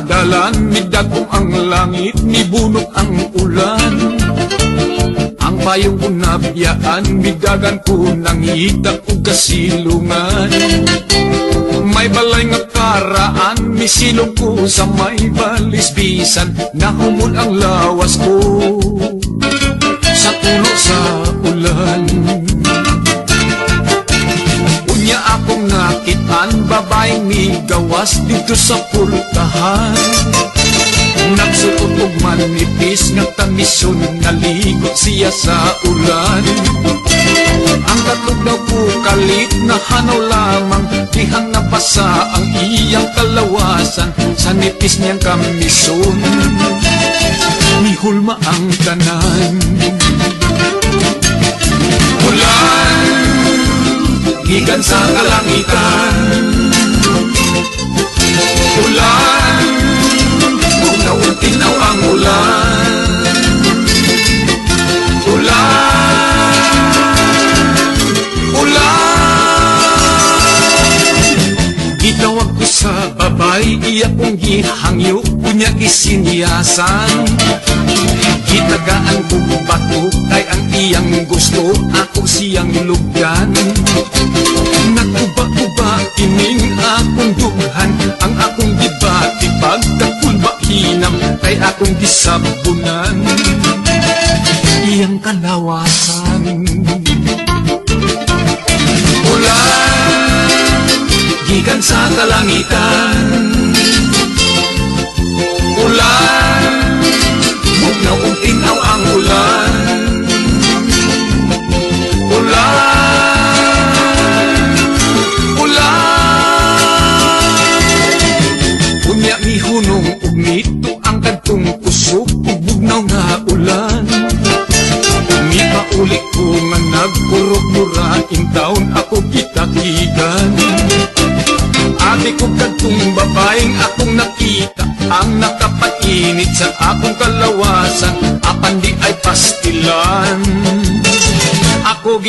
dalan, midagong ang langit, mibunok ang ulan. Ang payong ko nabiyaan, midagan ko nangita o kasilungan. May balay nga karaan, misilong ko sa may balisbisan, nahumon ang lawas ko sa tulo sa ulan. Unya akong nakitaan, babaeng migawas dito sa pultahan. Nagsulot og manipis nga tamison, naligot siya sa ulan. Ang tatlog daw po kalit na hanaw lamang, dihang nabasa ang iyang kalawasan sa nipis niyang kamison. Nihulma ang tanan. Ulan, gikan sa kalangitan. Ulan, tinaw ang ulan. Gitawag ko sa babay, iya kong gihangyo, kunya isinyasan. Gitagaan ko bato, kay ang iyang gusto, ako siyang lugdan. Nakuba-kuba kining akong dughan, ang akong gibati pagkakulba hinam, kay akong gisabunan iyang kalawasan. Ulan, gikan sa kalangitan. Ulan, bugnaw ug tinaw ang ulan. Unya mihunong ug mito ang kadtong kusog ug bugnaw nga ulan. Mipauli ko nga nagkurok-mura, intaon ako kitakigan. Abi ko kadtong babaeng akong nakita, ang nakapainit sa akong kalawasan, apan di ay pastilan. Ako